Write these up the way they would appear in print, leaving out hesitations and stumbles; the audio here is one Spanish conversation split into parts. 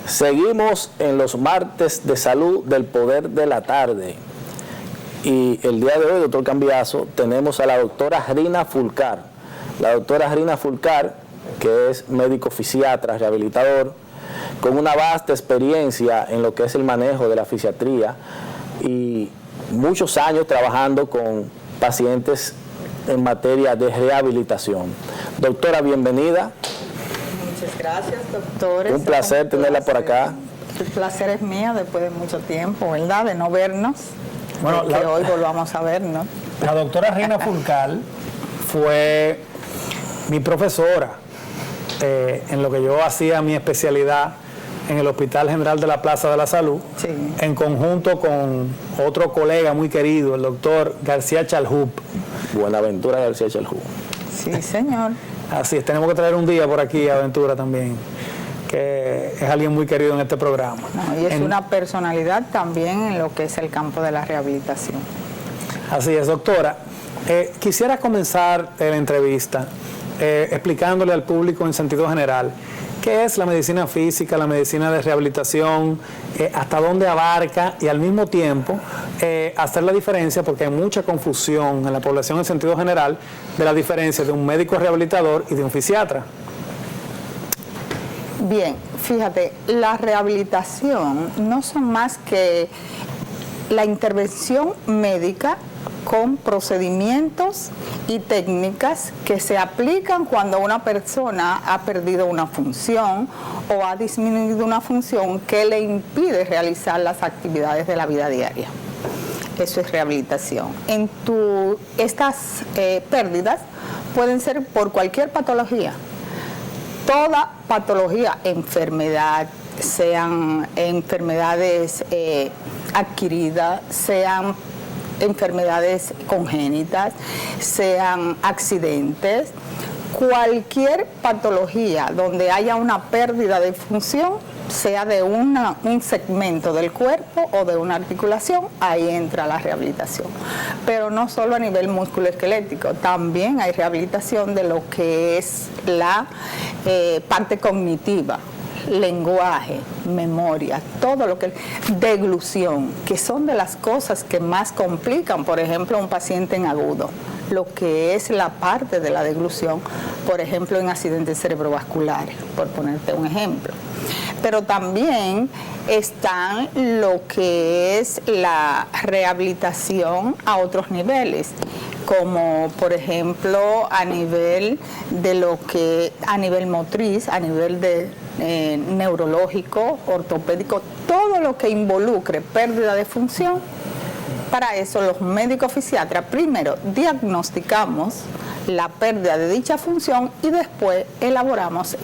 Seguimos en los martes de salud del poder de la tarde. Y el día de hoy, doctor Cambiaso, tenemos a la doctora Rina Fulcar. La doctora Rina Fulcar, que es médico fisiatra, rehabilitador, con una vasta experiencia en lo que es el manejo de la fisiatría y muchos años trabajando con pacientes en materia de rehabilitación. Doctora, bienvenida. Muchas gracias, doctores. Un placer tenerla por acá. El placer es mío después de mucho tiempo, ¿verdad? De no vernos. Bueno, que hoy volvamos a vernos. La doctora Rina Fulcar fue mi profesora en lo que yo hacía mi especialidad en el Hospital General de la Plaza de la Salud, sí, en conjunto con otro colega muy querido, el doctor García Chalhub. Buenaventura García Chalhub. Sí, señor. Así es, tenemos que traer un día por aquí a Aventura también, que es alguien muy querido en este programa. No, y es una personalidad también en lo que es el campo de la rehabilitación. Así es, doctora. Quisiera comenzar la entrevista explicándole al público en sentido general qué es la medicina física, la medicina de rehabilitación, hasta dónde abarca y al mismo tiempo hacer la diferencia, porque hay mucha confusión en la población en sentido general de la diferencia de un médico rehabilitador y de un fisiatra. Bien, fíjate, la rehabilitación no son más que la intervención médica con procedimientos y técnicas que se aplican cuando una persona ha perdido una función o ha disminuido una función que le impide realizar las actividades de la vida diaria. Eso es rehabilitación. Estas pérdidas pueden ser por cualquier patología. Toda patología, enfermedad, sean enfermedades adquiridas, sean enfermedades congénitas, sean accidentes, cualquier patología donde haya una pérdida de función, sea de un segmento del cuerpo o de una articulación, ahí entra la rehabilitación. Pero no solo a nivel musculoesquelético, también hay rehabilitación de lo que es la parte cognitiva, lenguaje, memoria, todo lo que deglución, que son de las cosas que más complican, por ejemplo, a un paciente en agudo, lo que es la parte de la deglución, por ejemplo, en accidentes cerebrovasculares, por ponerte un ejemplo. Pero también están lo que es la rehabilitación a otros niveles, como por ejemplo a nivel motriz, a nivel de neurológico, ortopédico, todo lo que involucre pérdida de función. Para eso los médicos fisiatras primero diagnosticamos la pérdida de dicha función y después elaboramos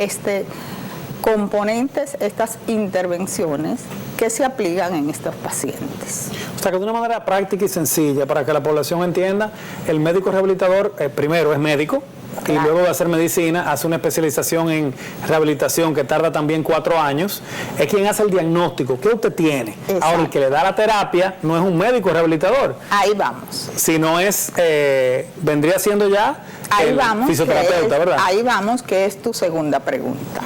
componentes, estas intervenciones que se aplican en estos pacientes. O sea que de una manera práctica y sencilla, para que la población entienda, el médico rehabilitador primero es médico, claro, y luego de hacer medicina hace una especialización en rehabilitación que tarda también 4 años, es quien hace el diagnóstico, ¿qué usted tiene? Exacto. Ahora el que le da la terapia no es un médico rehabilitador. Ahí vamos. Sino vendría siendo ya el fisioterapeuta, ¿verdad? Ahí vamos, que es tu segunda pregunta.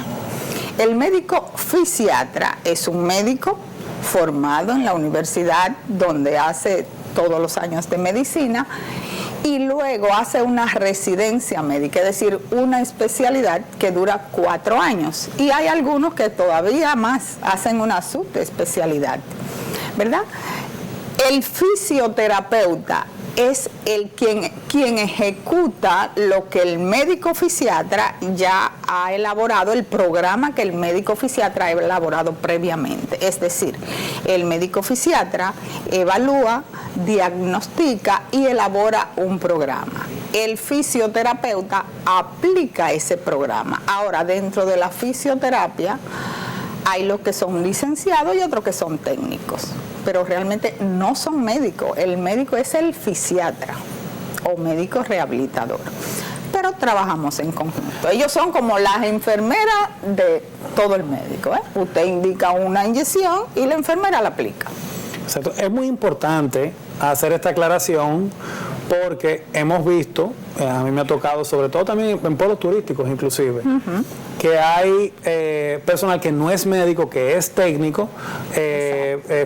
El médico fisiatra es un médico formado en la universidad donde hace todos los años de medicina y luego hace una residencia médica, es decir, una especialidad que dura 4 años. Y hay algunos que todavía más hacen una subespecialidad, ¿verdad? El fisioterapeuta es quien ejecuta lo que el médico fisiatra ya ha elaborado, el programa que el médico fisiatra ha elaborado previamente. Es decir, el médico fisiatra evalúa, diagnostica y elabora un programa. El fisioterapeuta aplica ese programa. Ahora, dentro de la fisioterapia hay los que son licenciados y otros que son técnicos, pero realmente no son médicos. El médico es el fisiatra o médico rehabilitador, pero trabajamos en conjunto. Ellos son como las enfermeras de todo el médico, ¿eh? Usted indica una inyección y la enfermera la aplica. Exacto. Es muy importante hacer esta aclaración porque hemos visto, a mí me ha tocado, sobre todo también en pueblos turísticos inclusive, que hay personal que no es médico, que es técnico,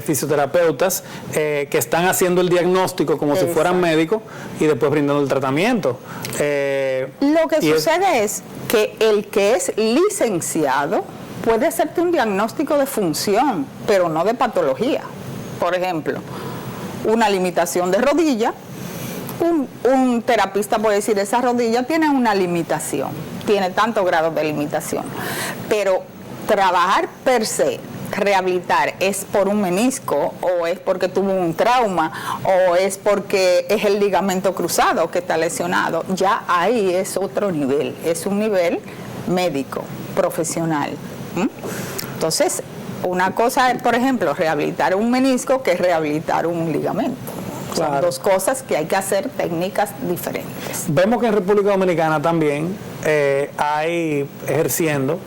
fisioterapeutas, que están haciendo el diagnóstico como si fueran médicos y después brindando el tratamiento. Lo que sucede es que el que es licenciado puede hacerte un diagnóstico de función, pero no de patología. Por ejemplo, una limitación de rodilla, un terapista puede decir, esa rodilla tiene una limitación, tiene tantos grados de limitación, pero trabajar per se, rehabilitar, es por un menisco, o es porque tuvo un trauma, o es porque es el ligamento cruzado que está lesionado, ya ahí es otro nivel, es un nivel médico, profesional. Entonces, una cosa es, por ejemplo, rehabilitar un menisco que es rehabilitar un ligamento. Claro. Son dos cosas que hay que hacer, técnicas diferentes. Vemos que en República Dominicana también hay ejerciendo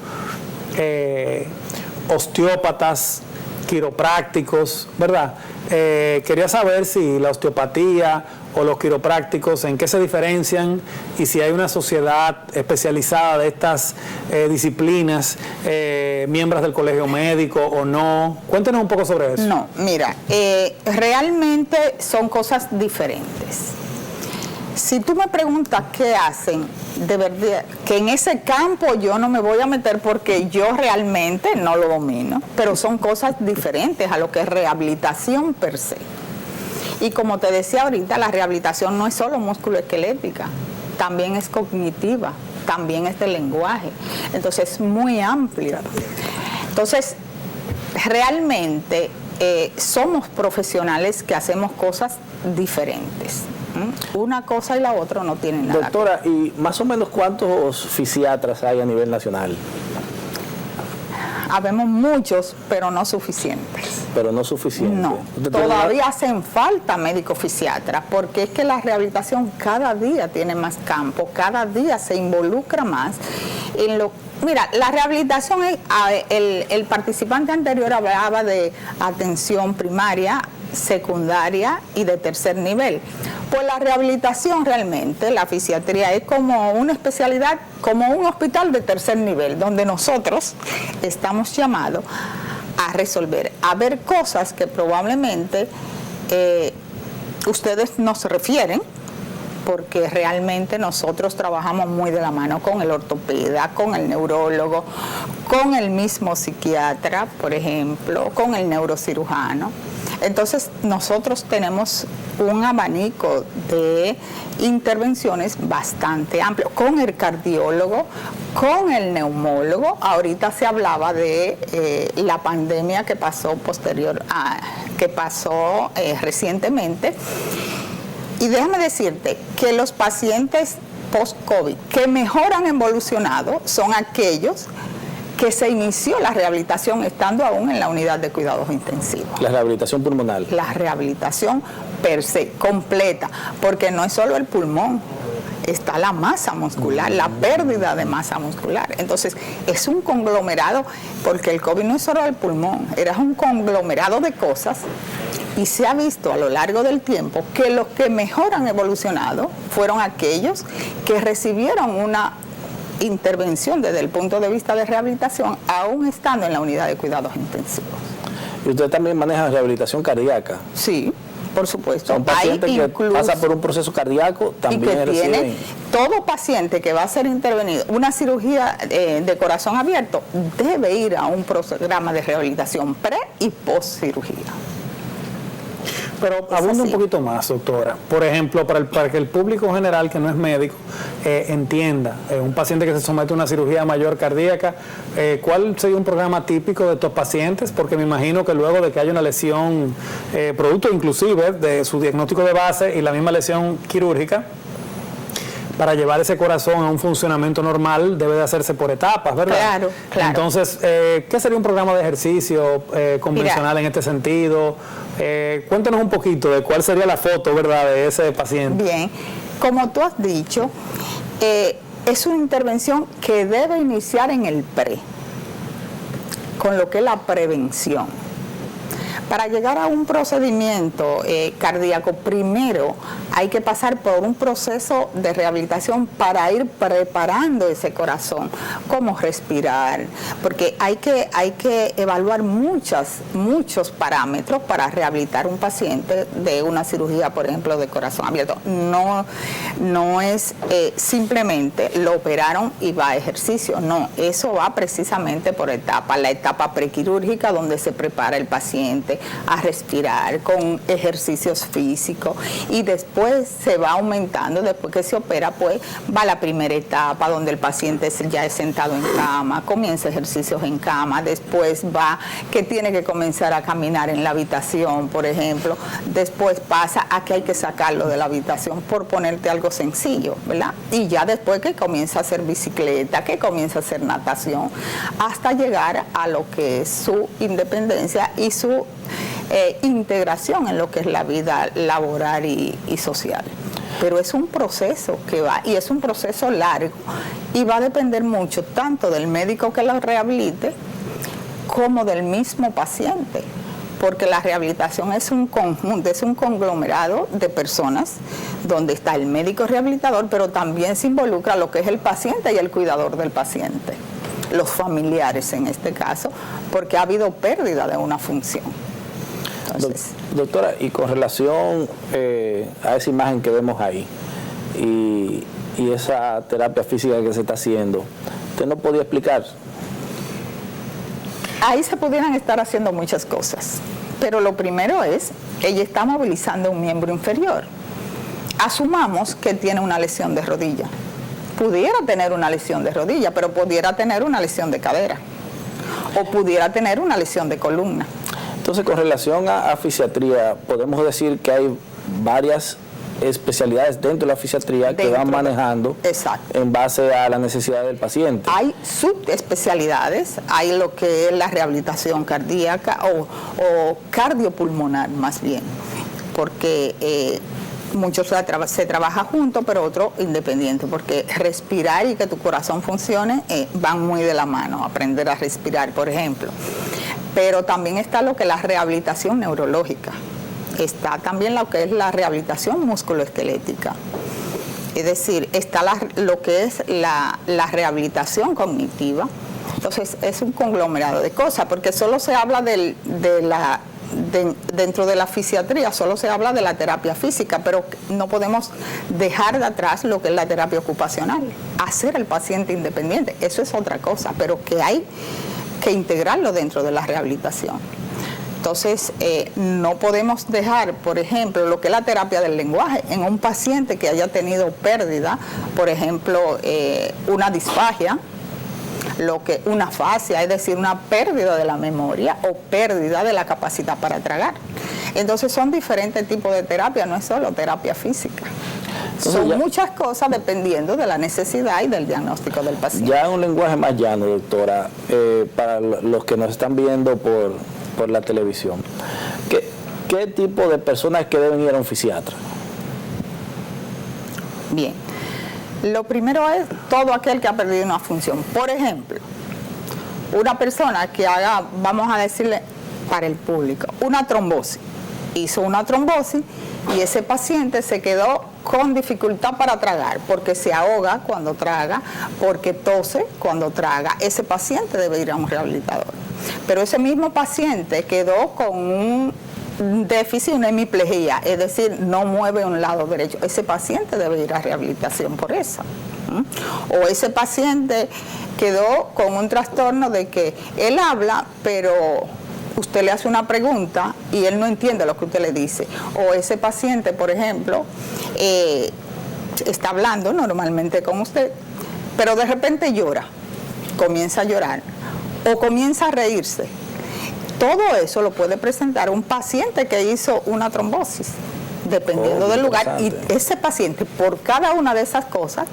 osteópatas, quiroprácticos, ¿verdad? Quería saber si la osteopatía o los quiroprácticos, en qué se diferencian y si hay una sociedad especializada de estas disciplinas, miembros del colegio médico o no. Cuéntenos un poco sobre eso. No, mira, realmente son cosas diferentes. Si tú me preguntas qué hacen, de verdad, que en ese campo yo no me voy a meter porque yo realmente no lo domino, pero son cosas diferentes a lo que es rehabilitación per se. Y como te decía ahorita, la rehabilitación no es solo musculoesquelética, también es cognitiva, también es de lenguaje. Entonces es muy amplia. Entonces, realmente somos profesionales que hacemos cosas diferentes. Una cosa y la otra no tienen nada. Doctora, ¿y más o menos cuántos fisiatras hay a nivel nacional? Habemos muchos, pero no suficientes. Pero no suficientes. No, todavía hacen falta médicos fisiatras, porque es que la rehabilitación cada día tiene más campo, cada día se involucra más en lo. Mira, la rehabilitación, el participante anterior hablaba de atención primaria, secundaria y de tercer nivel. Pues la rehabilitación realmente, la fisiatría es como una especialidad, como un hospital de tercer nivel, donde nosotros estamos llamados a resolver, a ver cosas que probablemente ustedes nos refieren, porque realmente nosotros trabajamos muy de la mano con el ortopeda, con el neurólogo, con el mismo psiquiatra, por ejemplo, con el neurocirujano. Entonces nosotros tenemos un abanico de intervenciones bastante amplio, con el cardiólogo, con el neumólogo. Ahorita se hablaba de la pandemia que pasó recientemente. Y déjame decirte que los pacientes post-COVID que mejor han evolucionado son aquellos que se inició la rehabilitación estando aún en la unidad de cuidados intensivos. La rehabilitación pulmonar. La rehabilitación per se, completa, porque no es solo el pulmón, está la masa muscular, la pérdida de masa muscular. Entonces, es un conglomerado, porque el COVID no es solo el pulmón, era un conglomerado de cosas, y se ha visto a lo largo del tiempo que los que mejor han evolucionado fueron aquellos que recibieron una intervención desde el punto de vista de rehabilitación, aún estando en la unidad de cuidados intensivos. ¿Y usted también maneja rehabilitación cardíaca? Sí, por supuesto. Son pacientes que pasan por un proceso cardíaco, también y que tiene, todo paciente que va a ser intervenido, una cirugía de corazón abierto, debe ir a un programa de rehabilitación pre y post cirugía. Pero abunda un poquito más, doctora. Por ejemplo, para que el público general que no es médico entienda, un paciente que se somete a una cirugía mayor cardíaca, ¿cuál sería un programa típico de estos pacientes? Porque me imagino que luego de que haya una lesión, producto inclusive de su diagnóstico de base y la misma lesión quirúrgica, para llevar ese corazón a un funcionamiento normal debe de hacerse por etapas, ¿verdad? Claro, claro. Entonces, ¿qué sería un programa de ejercicio convencional en este sentido? Cuéntanos un poquito de cuál sería la foto, ¿verdad?, de ese paciente. Bien, como tú has dicho, es una intervención que debe iniciar en el pre, con lo que es la prevención. Para llegar a un procedimiento cardíaco, primero hay que pasar por un proceso de rehabilitación para ir preparando ese corazón, cómo respirar, porque hay que evaluar muchos parámetros para rehabilitar un paciente de una cirugía, por ejemplo, de corazón abierto. No es simplemente lo operaron y va a ejercicio, no, eso va precisamente por etapas. La etapa prequirúrgica, donde se prepara el paciente a respirar con ejercicios físicos, y después se va aumentando. Después que se opera, pues va la primera etapa, donde el paciente ya es sentado en cama, comienza ejercicios en cama, después va que tiene que comenzar a caminar en la habitación, por ejemplo, después pasa a que hay que sacarlo de la habitación, por ponerte algo sencillo, ¿verdad? Y ya después que comienza a hacer bicicleta, que comienza a hacer natación, hasta llegar a lo que es su independencia y su integración en lo que es la vida laboral y social. Pero es un proceso que va, y es un proceso largo, y va a depender mucho tanto del médico que lo rehabilite como del mismo paciente, porque la rehabilitación es un conjunto, es un conglomerado de personas donde está el médico rehabilitador, pero también se involucra lo que es el paciente y el cuidador del paciente, los familiares en este caso, porque ha habido pérdida de una función. Entonces, doctora, y con relación a esa imagen que vemos ahí y esa terapia física que se está haciendo, ¿usted no podía explicar? Ahí se pudieran estar haciendo muchas cosas, pero lo primero es que ella está movilizando un miembro inferior. Asumamos que tiene una lesión de rodilla. Pudiera tener una lesión de rodilla, pero pudiera tener una lesión de cadera, o pudiera tener una lesión de columna. Entonces, con relación a fisiatría, podemos decir que hay varias especialidades dentro de la fisiatría que van manejando en base a la necesidad del paciente. Hay subespecialidades, hay lo que es la rehabilitación cardíaca o cardiopulmonar más bien, porque muchos se trabaja junto, pero otro independiente, porque respirar y que tu corazón funcione van muy de la mano, aprender a respirar, por ejemplo. Pero también está lo que es la rehabilitación neurológica, está también lo que es la rehabilitación musculoesquelética, es decir, está lo que es la rehabilitación cognitiva. Entonces es un conglomerado de cosas, porque solo se habla dentro de la fisiatría, solo se habla de la terapia física, pero no podemos dejar de atrás lo que es la terapia ocupacional, hacer al paciente independiente, eso es otra cosa, pero que hay que integrarlo dentro de la rehabilitación. Entonces, no podemos dejar, por ejemplo, lo que es la terapia del lenguaje en un paciente que haya tenido pérdida, por ejemplo, una disfagia, una afasia, es decir, una pérdida de la memoria o pérdida de la capacidad para tragar. Entonces, son diferentes tipos de terapia, no es solo terapia física. Son muchas cosas dependiendo de la necesidad y del diagnóstico del paciente. Ya en un lenguaje más llano, doctora, para los que nos están viendo por la televisión, ¿qué tipo de personas que deben ir a un fisiatra? Bien, lo primero es todo aquel que ha perdido una función. Por ejemplo, una persona que haga, vamos a decirle para el público, una trombosis. Hizo una trombosis y ese paciente se quedó con dificultad para tragar, porque se ahoga cuando traga, porque tose cuando traga. Ese paciente debe ir a un rehabilitador. Pero ese mismo paciente quedó con un déficit, una hemiplegia, es decir, no mueve un lado derecho. Ese paciente debe ir a rehabilitación por eso. O ese paciente quedó con un trastorno de que él habla, pero usted le hace una pregunta y él no entiende lo que usted le dice. O ese paciente, por ejemplo, está hablando normalmente con usted, pero de repente llora, comienza a llorar o comienza a reírse. Todo eso lo puede presentar un paciente que hizo una trombosis, dependiendo del lugar. Y ese paciente, por cada una de esas cosas,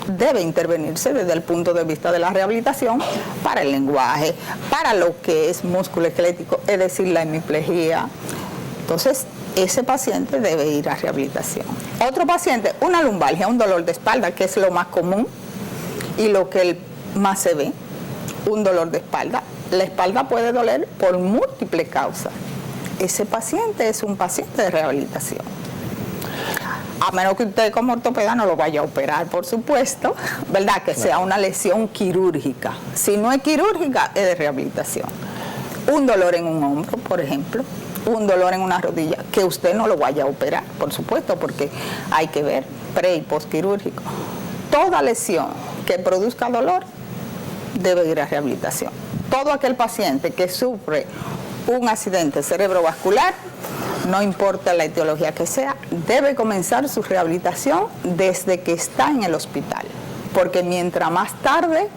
debe intervenirse desde el punto de vista de la rehabilitación para el lenguaje, para lo que es músculo esquelético, es decir, la hemiplegia. Entonces, ese paciente debe ir a rehabilitación. Otro paciente, una lumbalgia, un dolor de espalda, que es lo más común y lo que más se ve, un dolor de espalda. La espalda puede doler por múltiples causas. ese paciente es un paciente de rehabilitación. A menos que usted como ortopeda no lo vaya a operar, por supuesto, ¿verdad? Que sea una lesión quirúrgica. Si no es quirúrgica, es de rehabilitación. Un dolor en un hombro, por ejemplo, un dolor en una rodilla, que usted no lo vaya a operar, por supuesto, porque hay que ver pre y postquirúrgico. Toda lesión que produzca dolor debe ir a rehabilitación. Todo aquel paciente que sufre un accidente cerebrovascular, no importa la etiología que sea, debe comenzar su rehabilitación desde que está en el hospital, porque mientras más tarde,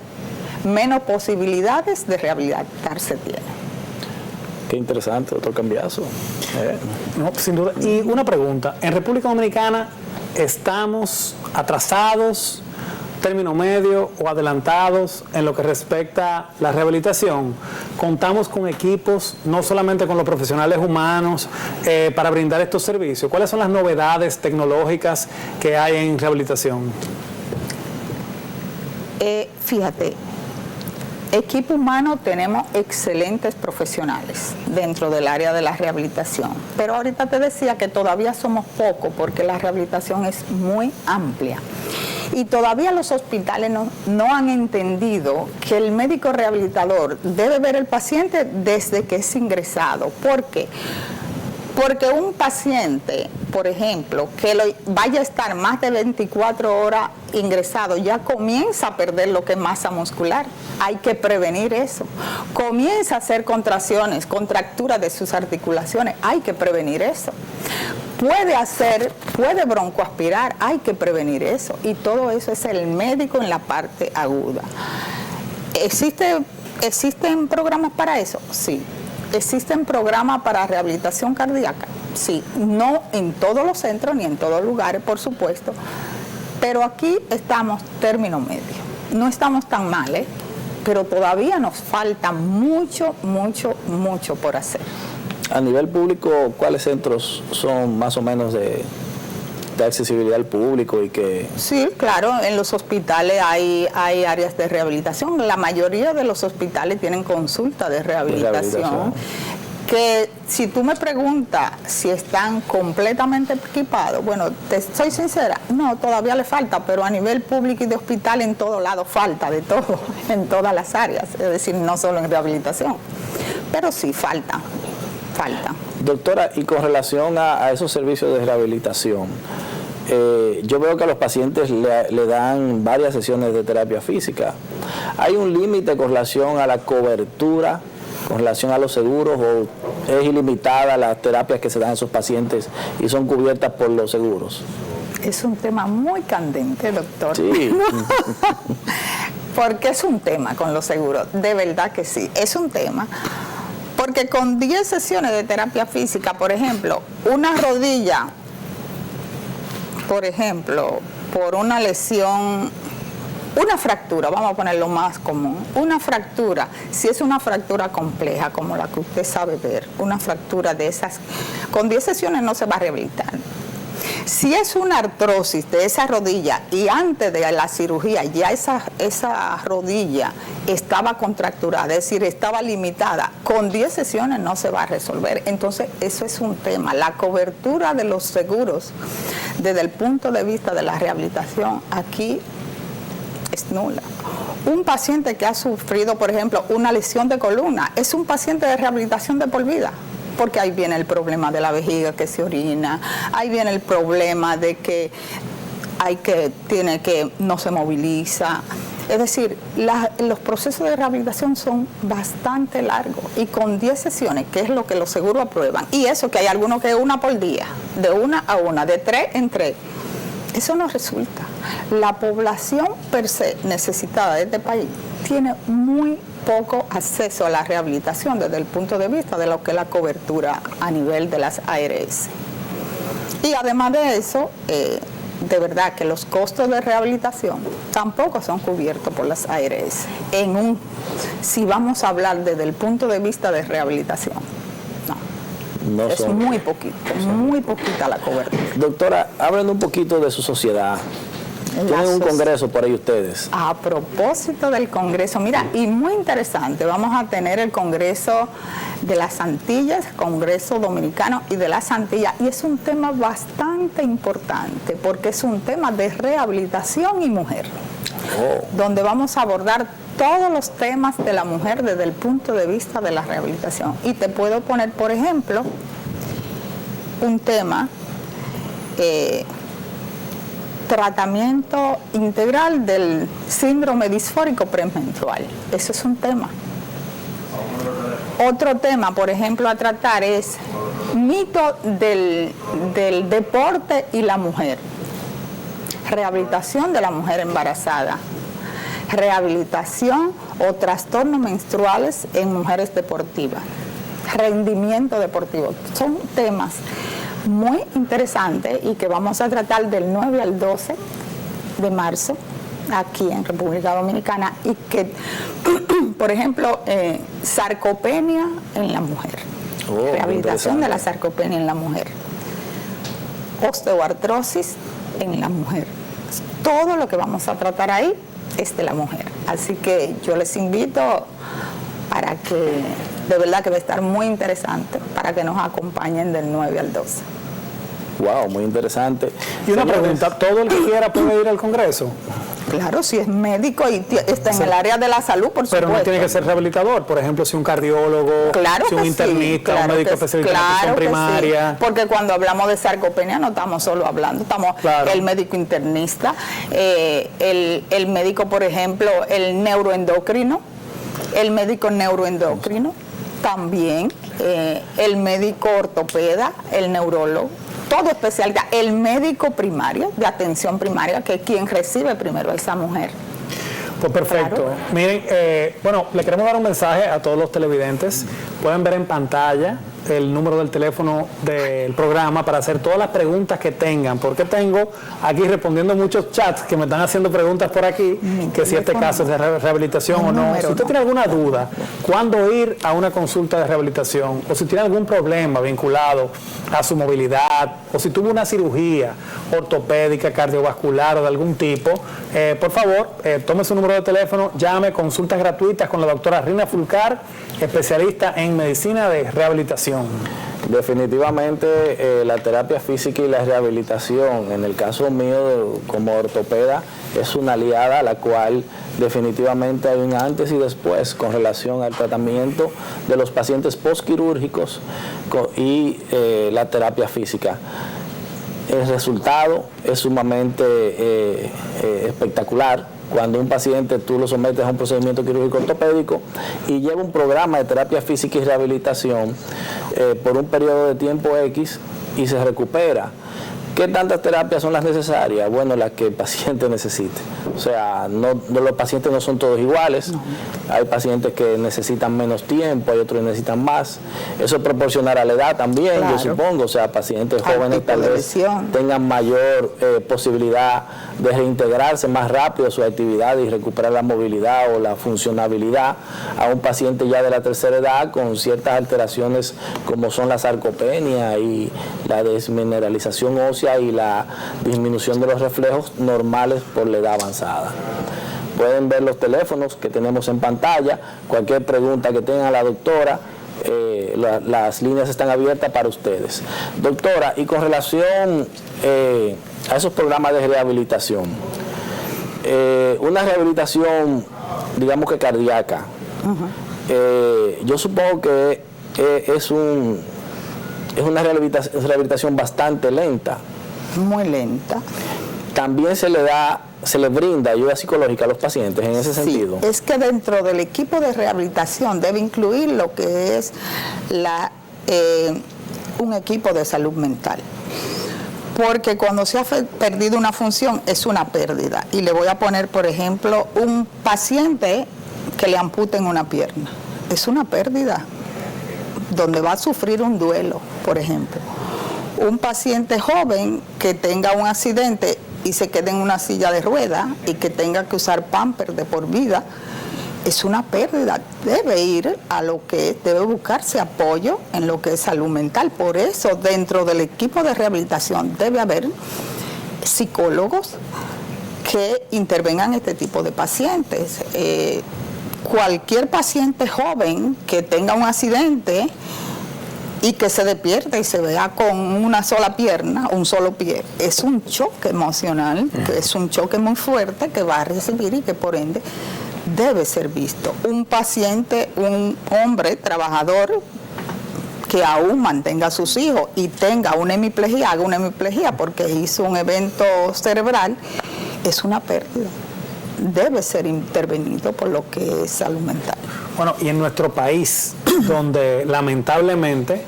menos posibilidades de rehabilitarse tiene. Qué interesante, doctor Cambiaso. No, sin duda. Y una pregunta, ¿en República Dominicana estamos atrasados, término medio o adelantados en lo que respecta a la rehabilitación? ¿Contamos con equipos, no solamente con los profesionales humanos, para brindar estos servicios? ¿Cuáles son las novedades tecnológicas que hay en rehabilitación? Fíjate, equipo humano tenemos excelentes profesionales dentro del área de la rehabilitación, pero ahorita te decía que todavía somos pocos porque la rehabilitación es muy amplia. Y todavía los hospitales no han entendido que el médico rehabilitador debe ver al paciente desde que es ingresado. ¿Por qué? Porque un paciente, por ejemplo, que vaya a estar más de 24 horas ingresado, ya comienza a perder lo que es masa muscular. Hay que prevenir eso. Comienza a hacer contracciones, contracturas de sus articulaciones. Hay que prevenir eso. Puede broncoaspirar, hay que prevenir eso. Y todo eso es el médico en la parte aguda. ¿Existen programas para eso? Sí. ¿Existen programas para rehabilitación cardíaca? Sí. No en todos los centros ni en todos los lugares, por supuesto. Pero aquí estamos término medio. No estamos tan mal, pero todavía nos falta mucho, mucho, mucho por hacer. A nivel público, ¿cuáles centros son más o menos de accesibilidad al público y que...? Sí, claro, en los hospitales hay áreas de rehabilitación. La mayoría de los hospitales tienen consulta de rehabilitación. Que si tú me preguntas si están completamente equipados, bueno, te soy sincera, no, todavía le falta, pero a nivel público y de hospital en todo lado falta de todo, en todas las áreas, es decir, no solo en rehabilitación, pero sí falta. Doctora, y con relación a esos servicios de rehabilitación, yo veo que a los pacientes le dan varias sesiones de terapia física. ¿Hay un límite con relación a la cobertura, con relación a los seguros, o es ilimitada las terapias que se dan a esos pacientes y son cubiertas por los seguros? Es un tema muy candente, doctor. Sí. Porque es un tema con los seguros, de verdad que sí, es un tema. Porque con 10 sesiones de terapia física, por ejemplo, una rodilla, por ejemplo, por una lesión, una fractura, vamos a poner lo más común, una fractura, si es una fractura compleja, como la que usted sabe ver, una fractura de esas, con 10 sesiones no se va a rehabilitar. Si es una artrosis de esa rodilla y antes de la cirugía ya esa rodilla estaba contracturada, es decir, estaba limitada, con 10 sesiones no se va a resolver. Entonces, eso es un tema. La cobertura de los seguros desde el punto de vista de la rehabilitación aquí es nula. Un paciente que ha sufrido, por ejemplo, una lesión de columna, es un paciente de rehabilitación de por vida. Porque ahí viene el problema de la vejiga que se orina, ahí viene el problema de que no se moviliza. Es decir, los procesos de rehabilitación son bastante largos y con 10 sesiones, que es lo que los seguros aprueban, y eso que hay algunos que es una por día, de una a una, de 3 en 3, eso no resulta. La población per se necesitada de este país tiene muy poco acceso a la rehabilitación desde el punto de vista de lo que es la cobertura a nivel de las ARS. Y además de eso, de verdad que los costos de rehabilitación tampoco son cubiertos por las ARS. Si vamos a hablar desde el punto de vista de rehabilitación, no es muy poquito, muy poquita la cobertura. Doctora, háblenos un poquito de su sociedad. Tienen un congreso por ahí ustedes. A propósito del congreso, mira, y muy interesante, vamos a tener el congreso de las Antillas, congreso dominicano y de las Antillas, y es un tema bastante importante porque es un tema de rehabilitación y mujer, donde vamos a abordar todos los temas de la mujer desde el punto de vista de la rehabilitación. Y te puedo poner, por ejemplo, un tema, tratamiento integral del síndrome disfórico premenstrual. Eso es un tema. Otro tema, por ejemplo, a tratar es mito del deporte y la mujer. Rehabilitación de la mujer embarazada. Rehabilitación o trastornos menstruales en mujeres deportivas. Rendimiento deportivo. Son temas muy interesantes y que vamos a tratar del 9 al 12 de marzo aquí en República Dominicana, y que, por ejemplo, sarcopenia en la mujer, rehabilitación de la sarcopenia en la mujer, osteoartrosis en la mujer. Todo lo que vamos a tratar ahí es de la mujer. Así que yo les invito para que, de verdad que va a estar muy interesante, para que nos acompañen del 9 al 12. Wow, muy interesante. Y una pregunta, ¿todo el que quiera puede ir al congreso? Claro, si es médico y está en el área de la salud, por supuesto. Pero no tiene que ser rehabilitador, por ejemplo, si un cardiólogo, claro, si un internista, un médico especialista en atención primaria. Sí. Porque cuando hablamos de sarcopenia no estamos solo hablando, estamos el médico internista, el médico, por ejemplo, el neuroendocrino, el médico neuroendocrino, también el médico ortopeda, el neurólogo, todo especialidad, el médico primario, de atención primaria, que es quien recibe primero a esa mujer. Pues perfecto. Claro. Miren, bueno, le queremos dar un mensaje a todos los televidentes. Pueden ver en pantalla el número del teléfono del programa para hacer todas las preguntas que tengan, porque tengo aquí respondiendo muchos chats que me están haciendo preguntas por aquí, que si este caso es de rehabilitación o no. Si usted tiene alguna duda, ¿cuándo ir a una consulta de rehabilitación? O si tiene algún problema vinculado a su movilidad, o si tuvo una cirugía ortopédica, cardiovascular o de algún tipo, por favor, tome su número de teléfono, llame, consultas gratuitas con la doctora Rina Fulcar, especialista en medicina de rehabilitación. Definitivamente la terapia física y la rehabilitación, en el caso mío como ortopeda, es una aliada a la cual definitivamente hay un antes y después con relación al tratamiento de los pacientes postquirúrgicos y la terapia física. El resultado es sumamente espectacular. Cuando un paciente tú lo sometes a un procedimiento quirúrgico ortopédico y lleva un programa de terapia física y rehabilitación por un periodo de tiempo X y se recupera. ¿Qué tantas terapias son las necesarias? Bueno, las que el paciente necesite. O sea, los pacientes no son todos iguales. No. Hay pacientes que necesitan menos tiempo, hay otros que necesitan más. Eso es proporcional a la edad también, claro. Yo supongo. O sea, pacientes jóvenes tal vez tengan mayor posibilidad de reintegrarse más rápido a su actividad y recuperar la movilidad o la funcionabilidad a un paciente ya de la tercera edad con ciertas alteraciones como son la sarcopenia y la desmineralización ósea y la disminución de los reflejos normales por la edad avanzada. Pueden ver los teléfonos que tenemos en pantalla, cualquier pregunta que tenga la doctora, las líneas están abiertas para ustedes. Doctora, y con relación a esos programas de rehabilitación, una rehabilitación, digamos que cardíaca, yo supongo que es una rehabilitación bastante lenta. Muy lenta. También se le brinda ayuda psicológica a los pacientes en ese sentido. Es que dentro del equipo de rehabilitación debe incluir lo que es un equipo de salud mental. Porque cuando se ha perdido una función es una pérdida. Y le voy a poner, por ejemplo, un paciente que le amputen una pierna. Es una pérdida, donde va a sufrir un duelo, por ejemplo. Un paciente joven que tenga un accidente y se quede en una silla de ruedas y que tenga que usar pamper de por vida, es una pérdida. Debe ir a lo que debe buscarse apoyo en lo que es salud mental. Por eso, dentro del equipo de rehabilitación debe haber psicólogos que intervengan este tipo de pacientes. Cualquier paciente joven que tenga un accidente y que se despierte y se vea con una sola pierna, un solo pie, es un choque emocional, que es un choque muy fuerte que va a recibir y que por ende debe ser visto. Un paciente, un hombre trabajador que aún mantenga a sus hijos y tenga una hemiplegia, haga una hemiplegia porque hizo un evento cerebral, es una pérdida. Debe ser intervenido por lo que es salud mental. Bueno, y en nuestro país, donde lamentablemente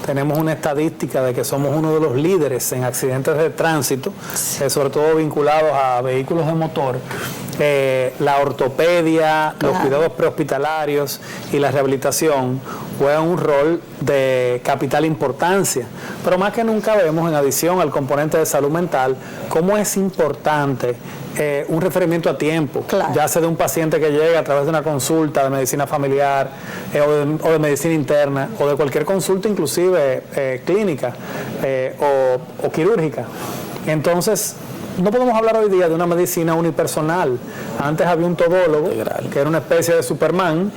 tenemos una estadística de que somos uno de los líderes en accidentes de tránsito, sobre todo vinculados a vehículos de motor, la ortopedia, los cuidados prehospitalarios y la rehabilitación juegan un rol de capital importancia. Pero más que nunca vemos, en adición al componente de salud mental, cómo es importante un referimiento a tiempo, ya sea de un paciente que llega a través de una consulta de medicina familiar o de medicina interna o de cualquier consulta inclusive clínica o quirúrgica. Entonces, no podemos hablar hoy día de una medicina unipersonal. Antes había un todólogo, que era una especie de Superman,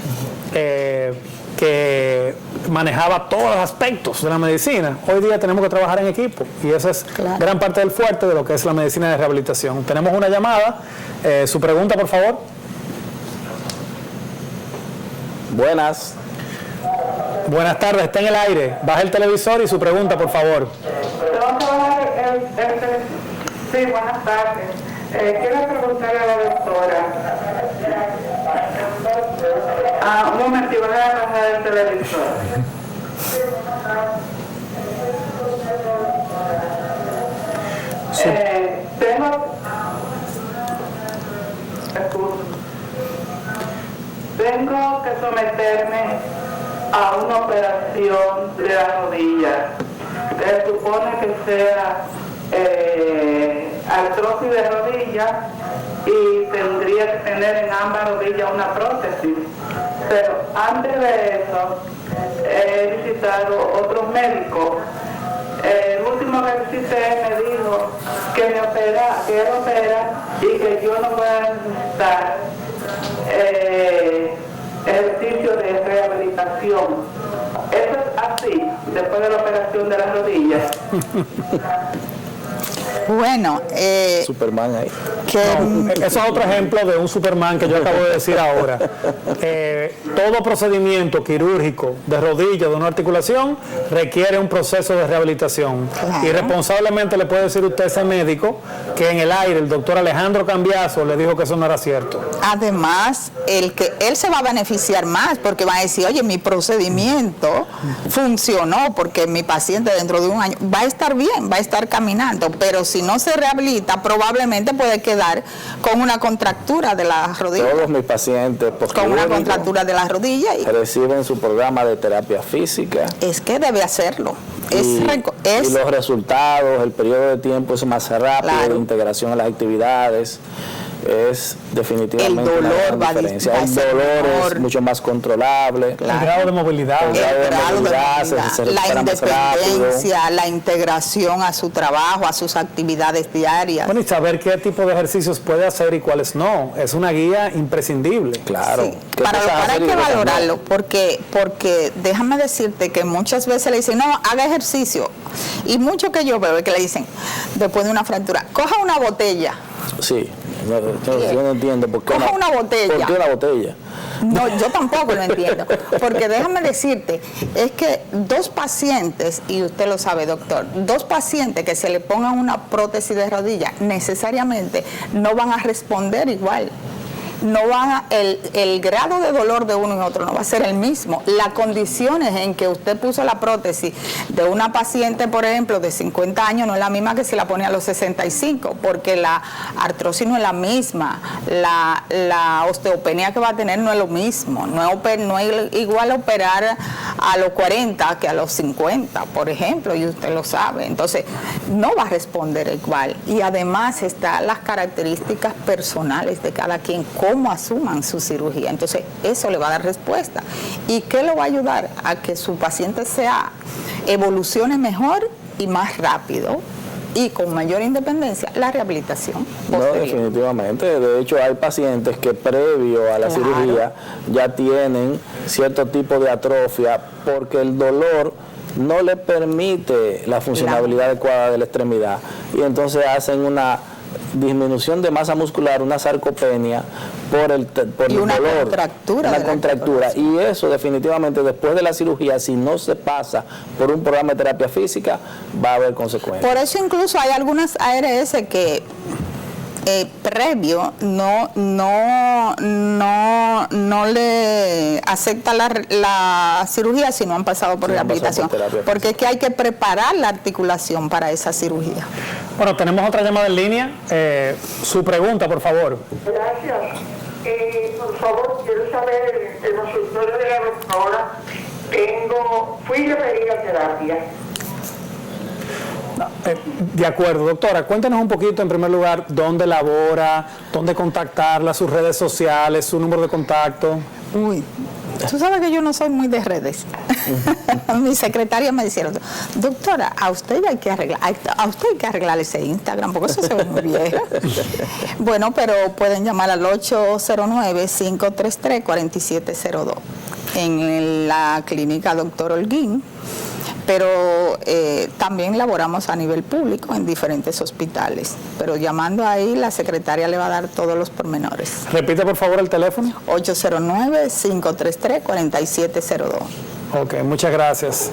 que manejaba todos los aspectos de la medicina. Hoy día tenemos que trabajar en equipo y eso es gran parte del fuerte de lo que es la medicina de rehabilitación. Tenemos una llamada. Su pregunta, por favor. Buenas. Buenas tardes, está en el aire. Baja el televisor y su pregunta, por favor. Sí, buenas tardes. Quiero preguntarle a la doctora. Un momento, voy a bajar el televisor. Tengo que someterme a una operación de la rodilla. Se supone que sea artrosis de rodilla y tendría que tener en ambas rodillas una prótesis. Pero antes de eso he visitado otros médicos. El último que visité me dijo que él opera y que yo no voy a necesitar ejercicio de rehabilitación. Eso es así, después de la operación de las rodillas. Bueno, Superman ahí. Eso es otro ejemplo de un Superman que yo acabo de decir ahora. Todo procedimiento quirúrgico de rodilla, de una articulación, requiere un proceso de rehabilitación. Y responsablemente le puede decir usted a ese médico que en el aire el doctor Alejandro Cambiaso le dijo que eso no era cierto. Además, él se va a beneficiar más porque va a decir, oye, mi procedimiento funcionó porque mi paciente dentro de un año va a estar bien, va a estar caminando, pero si no se rehabilita, probablemente puede quedar con una contractura de la rodilla. Todos mis pacientes con una contractura de la rodilla reciben su programa de terapia física. Es que debe hacerlo. Y los resultados, el periodo de tiempo es más rápido, de integración a las actividades. Es definitivamente el dolor una diferencia. El dolor es mucho más controlable. El grado de movilidad. La independencia, la integración a su trabajo, a sus actividades diarias. Bueno, y saber qué tipo de ejercicios puede hacer y cuáles no. Es una guía imprescindible. Claro. Sí. Para lo cual hay que valorarlo, porque déjame decirte que muchas veces le dicen, no, haga ejercicio. Y mucho que yo veo es que le dicen, después de una fractura, coja una botella. Sí. Yo no entiendo por qué. Coja una botella. ¿Por qué una botella? No, yo tampoco lo entiendo. Porque déjame decirte, es que dos pacientes, y usted lo sabe, doctor, dos pacientes que se le pongan una prótesis de rodilla, necesariamente no van a responder igual. No van el grado de dolor de uno y otro no va a ser el mismo. Las condiciones en que usted puso la prótesis de una paciente, por ejemplo, de 50 años, no es la misma que se la pone a los 65, porque la artrosis no es la misma, la osteopenia que va a tener no es lo mismo, no es igual operar a los 40 que a los 50, por ejemplo, y usted lo sabe. Entonces, no va a responder igual. Y además están las características personales de cada quien, cómo asuman su cirugía. Entonces, eso le va a dar respuesta. ¿Y qué lo va a ayudar? A que su paciente evolucione mejor y más rápido. y con mayor independencia la rehabilitación No, posterior. definitivamente. De hecho, hay pacientes que previo a la Claro. cirugía ya tienen cierto tipo de atrofia porque el dolor no le permite la funcionabilidad adecuada de la extremidad y entonces hacen una disminución de masa muscular, una sarcopenia por el Y una dolor, contractura una de la contractura, y eso definitivamente después de la cirugía, si no se pasa por un programa de terapia física, va a haber consecuencias. Por eso incluso hay algunas ARS que previo no le acepta la cirugía si no han pasado por Si no han pasado rehabilitación, por terapia porque es que hay que preparar la articulación para esa cirugía. Bueno, tenemos otra llamada en línea. Su pregunta, por favor. Gracias. Por favor, quiero saber el consultorio de la doctora. Fui referida a terapia. De acuerdo, doctora, cuéntenos un poquito en primer lugar dónde labora, dónde contactarla, sus redes sociales, su número de contacto. Uy, tú sabes que yo no soy muy de redes. Mi secretaria me decía, doctora, a usted hay que arreglar ese Instagram, porque eso se ve muy viejo. Bueno, pero pueden llamar al 809-533-4702 en la clínica Doctor Holguín. Pero también laboramos a nivel público en diferentes hospitales. Pero llamando ahí, la secretaria le va a dar todos los pormenores. Repite por favor el teléfono. 809-533-4702. Ok, muchas gracias.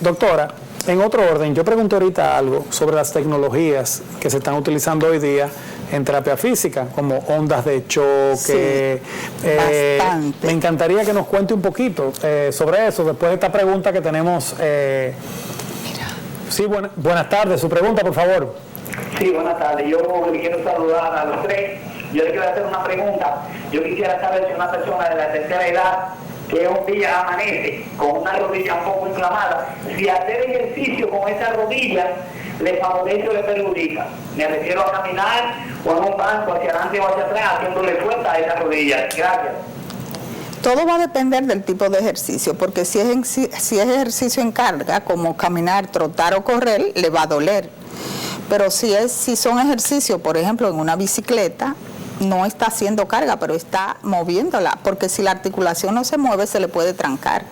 Doctora, en otro orden, yo pregunté ahorita algo sobre las tecnologías que se están utilizando hoy día en terapia física, como ondas de choque. Bastante. Me encantaría que nos cuente un poquito sobre eso, después de esta pregunta que tenemos. Sí, buenas tardes. Su pregunta, por favor. Sí, buenas tardes. Yo le quiero saludar a los tres. Yo le quiero hacer una pregunta. Yo quisiera saber si una persona de la tercera edad que un día amanece con una rodilla un poco inflamada, si hacer ejercicio con esa rodilla le favorece o le perjudica. Me refiero a caminar o en un banco hacia adelante o hacia atrás, haciéndole fuerza a esa rodilla. Gracias. Todo va a depender del tipo de ejercicio, porque si es ejercicio en carga, como caminar, trotar o correr, le va a doler. Pero si son ejercicios, por ejemplo, en una bicicleta, no está haciendo carga, pero está moviéndola, porque si la articulación no se mueve, se le puede trancar.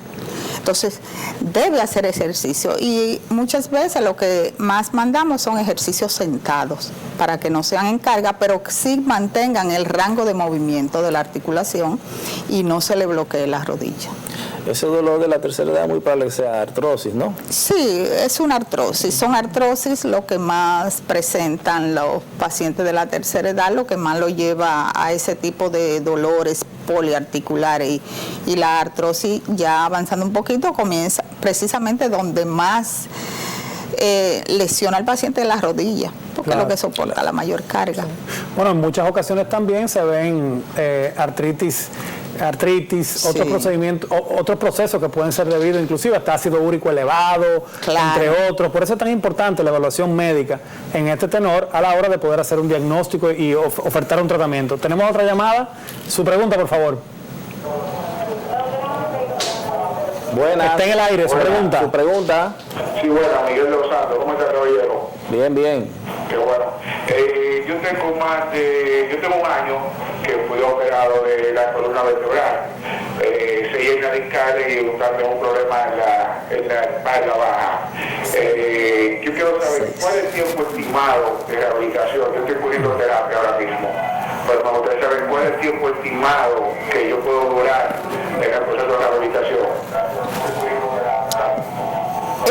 Entonces, debe hacer ejercicio y muchas veces lo que más mandamos son ejercicios sentados para que no sean en carga, pero sí mantengan el rango de movimiento de la articulación y no se le bloquee la rodilla. Ese dolor de la tercera edad es muy probable que sea artrosis, ¿no? Sí, es una artrosis. Son artrosis lo que más presentan los pacientes de la tercera edad, lo que más lo lleva a ese tipo de dolores poliarticulares. Y la artrosis, ya avanzando un poquito, comienza precisamente donde más lesiona al paciente de la rodilla, porque es lo que soporta la mayor carga. Bueno, en muchas ocasiones también se ven artritis, Sí. otros procedimientos, otros procesos que pueden ser debidos, inclusive hasta ácido úrico elevado, Claro. entre otros. Por eso es tan importante la evaluación médica en este tenor a la hora de poder hacer un diagnóstico y ofertar un tratamiento. Tenemos otra llamada. Su pregunta, por favor. Buenas. Está en el aire, su pregunta. Su pregunta. Sí, bueno, Miguel de los Santos, ¿cómo está, caballero? Bien, bien. Qué bueno. Yo tengo un año que fui operado de la columna vertebral. Se llena de escala y buscando un problema en la espalda baja. Yo quiero saber cuál es el tiempo estimado de rehabilitación. Yo estoy poniendo terapia ahora mismo, pero me gustaría saber cuál es el tiempo estimado que yo puedo durar en el proceso de rehabilitación.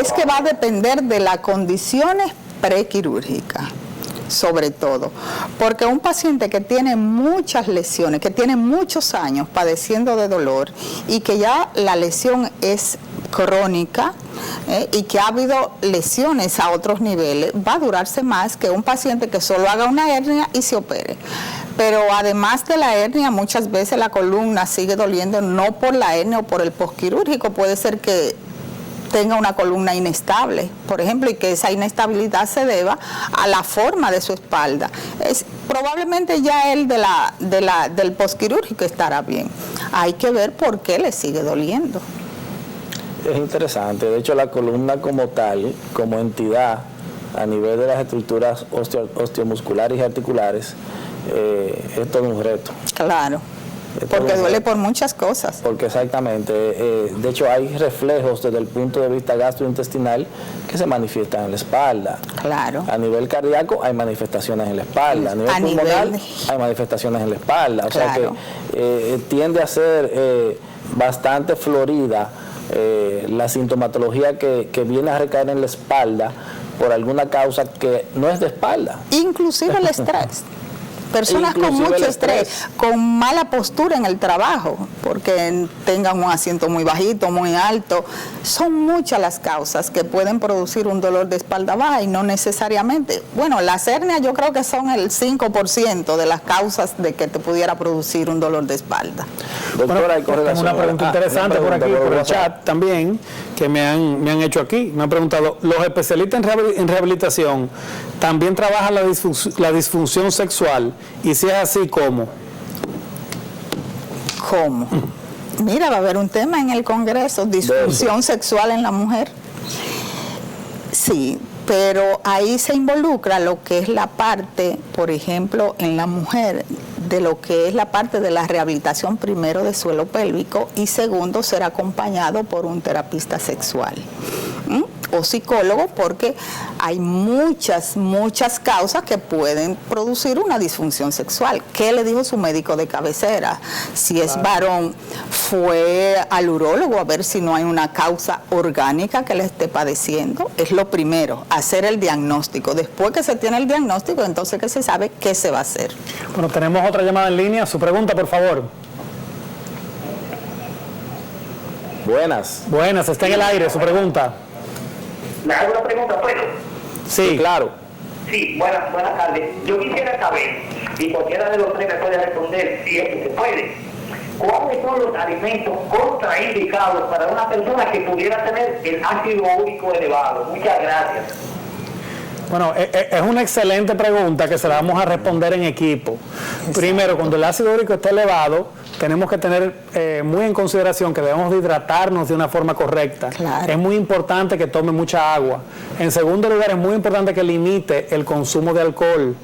Es que va a depender de las condiciones prequirúrgicas, sobre todo, porque un paciente que tiene muchas lesiones, que tiene muchos años padeciendo de dolor y que ya la lesión es crónica y que ha habido lesiones a otros niveles, va a durarse más que un paciente que solo haga una hernia y se opere. Pero además de la hernia, muchas veces la columna sigue doliendo, no por la hernia o por el posquirúrgico, puede ser que tenga una columna inestable, por ejemplo, y que esa inestabilidad se deba a la forma de su espalda. Probablemente ya el del posquirúrgico estará bien. Hay que ver por qué le sigue doliendo. Es interesante. De hecho, la columna como tal, como entidad, a nivel de las estructuras osteomusculares y articulares, es todo un reto. Claro, porque duele por muchas cosas. Porque exactamente, de hecho hay reflejos desde el punto de vista gastrointestinal que se manifiestan en la espalda. Claro. A nivel cardíaco hay manifestaciones en la espalda, a nivel pulmonar hay manifestaciones en la espalda, o sea que tiende a ser bastante florida la sintomatología que viene a recaer en la espalda por alguna causa que no es de espalda. Inclusive el estrés. Personas con mucho estrés, con mala postura en el trabajo, porque tengan un asiento muy bajito, muy alto. Son muchas las causas que pueden producir un dolor de espalda baja y no necesariamente. Bueno, las hernias yo creo que son el 5% de las causas de que te pudiera producir un dolor de espalda. Doctora, hay correlación. Tengo una pregunta interesante por aquí, por el chat también, que me han hecho aquí. Me han preguntado, ¿los especialistas en rehabilitación también trabajan la disfunción sexual? Y si es así, ¿cómo? ¿Cómo? Mira, va a haber un tema en el Congreso, disfunción sexual en la mujer. Sí, pero ahí se involucra lo que es la parte, por ejemplo, en la mujer, de lo que es la parte de la rehabilitación, primero de suelo pélvico y segundo ser acompañado por un terapista sexual o psicólogo, porque hay muchas causas que pueden producir una disfunción sexual. ¿Qué le dijo su médico de cabecera? Si es varón, fue al urólogo a ver si no hay una causa orgánica que le esté padeciendo. Es lo primero, hacer el diagnóstico. Después que se tiene el diagnóstico, entonces que se sabe qué se va a hacer. Bueno, tenemos otra llamada en línea. Su pregunta, por favor. Buenas, está en el aire su pregunta. ¿Le hago una pregunta, puedo? Sí, claro. Sí, buenas tardes. Yo quisiera saber, y cualquiera de los tres me puede responder si es que se puede, ¿cuáles son los alimentos contraindicados para una persona que pudiera tener el ácido úrico elevado? Muchas gracias. Bueno, es una excelente pregunta que se la vamos a responder en equipo. Primero, cuando el ácido úrico está elevado, tenemos que tener muy en consideración que debemos de hidratarnos de una forma correcta. Claro. Es muy importante que tome mucha agua. En segundo lugar, es muy importante que limite el consumo de alcohol.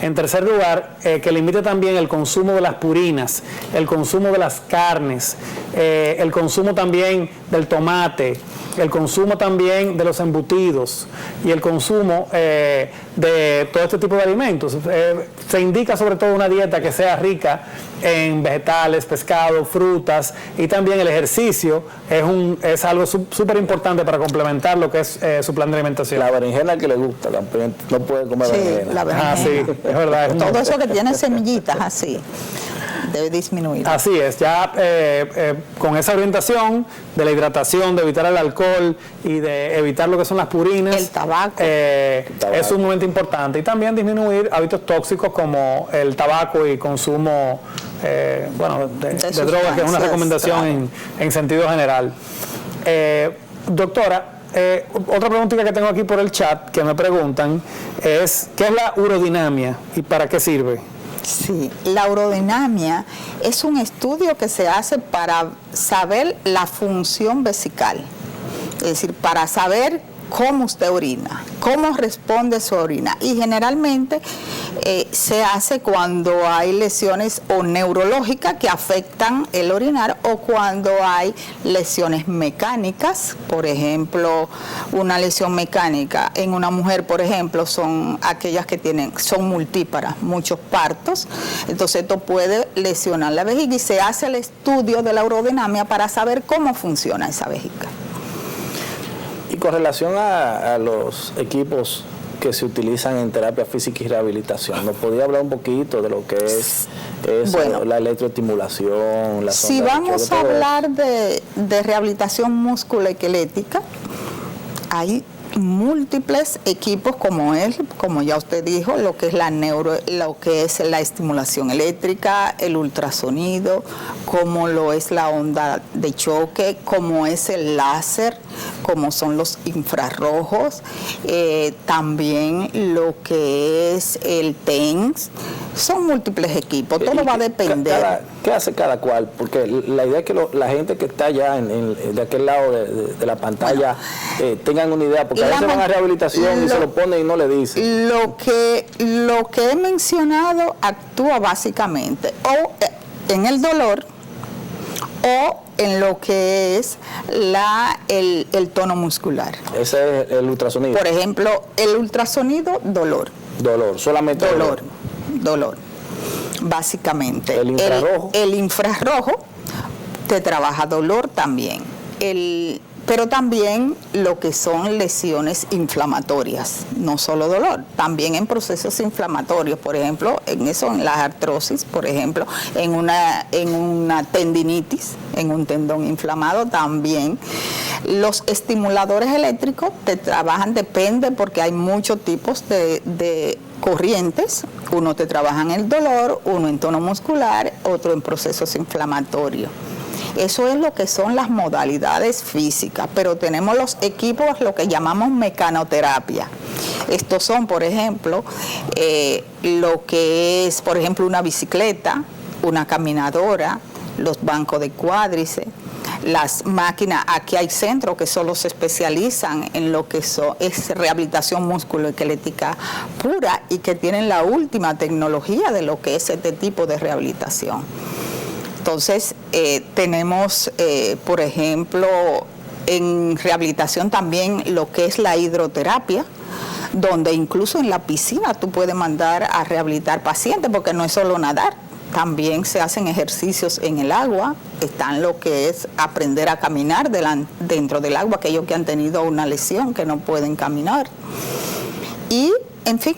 En tercer lugar, que limite también el consumo de las purinas, el consumo de las carnes, el consumo también del tomate, el consumo también de los embutidos y el consumo de todo este tipo de alimentos. Se indica sobre todo una dieta que sea rica en vegetales, pescado, frutas, y también el ejercicio es algo súper importante para complementar lo que es su plan de alimentación. La berenjena que le gusta, también no puede comer berenjena. La berenjena. Ah, sí, es verdad. Todo eso que tiene semillitas así debe disminuir. Así es, ya con esa orientación de la hidratación, de evitar el alcohol y de evitar lo que son las purinas, El tabaco. es sumamente importante. Y también disminuir hábitos tóxicos como el tabaco y consumo de drogas, que es una recomendación en sentido general. Doctora, otra preguntita que tengo aquí por el chat que me preguntan es, ¿qué es la urodinamia y para qué sirve? Sí, la urodinamia es un estudio que se hace para saber la función vesical, es decir, para saber cómo usted orina, cómo responde su orina. Y generalmente se hace cuando hay lesiones o neurológicas que afectan el orinar o cuando hay lesiones mecánicas. Por ejemplo, una lesión mecánica en una mujer, por ejemplo, son aquellas que son multíparas, muchos partos. Entonces esto puede lesionar la vejiga y se hace el estudio de la urodinamia para saber cómo funciona esa vejiga. Y con relación a los equipos que se utilizan en terapia física y rehabilitación, ¿nos podría hablar un poquito de lo que es bueno, la electroestimulación? La si vamos a hablar de rehabilitación musculoesquelética, hay múltiples equipos como ya usted dijo, lo que es la estimulación eléctrica, el ultrasonido, como lo es la onda de choque, como es el láser, como son los infrarrojos, también lo que es el TENS, Son múltiples equipos, todo va a depender. ¿Qué hace cada cual? Porque la idea es que la gente que está allá de aquel lado de la pantalla tengan una idea, porque a veces van a rehabilitación y se lo ponen y no le dicen. Lo que he mencionado actúa básicamente o en el dolor o en lo que es el tono muscular. Ese es el ultrasonido. Por ejemplo, el ultrasonido, dolor. Dolor, solamente Dolor. Básicamente. El infrarrojo. El infrarrojo te trabaja dolor también. Pero también lo que son lesiones inflamatorias, no solo dolor, también en procesos inflamatorios, por ejemplo, en las artrosis, por ejemplo, en una tendinitis, en un tendón inflamado también. Los estimuladores eléctricos te trabajan, depende, porque hay muchos tipos de corrientes. Uno te trabaja en el dolor, uno en tono muscular, otro en procesos inflamatorios. Eso es lo que son las modalidades físicas, pero tenemos los equipos, lo que llamamos mecanoterapia. Estos son, por ejemplo, lo que es, por ejemplo, una bicicleta, una caminadora, los bancos de cuádriceps, las máquinas. Aquí hay centros que solo se especializan en lo que es rehabilitación musculoesquelética pura y que tienen la última tecnología de lo que es este tipo de rehabilitación. Entonces, tenemos, por ejemplo, en rehabilitación también lo que es la hidroterapia, donde incluso en la piscina tú puedes mandar a rehabilitar pacientes, porque no es solo nadar, también se hacen ejercicios en el agua, están lo que es aprender a caminar dentro del agua, aquellos que han tenido una lesión que no pueden caminar. Y, en fin,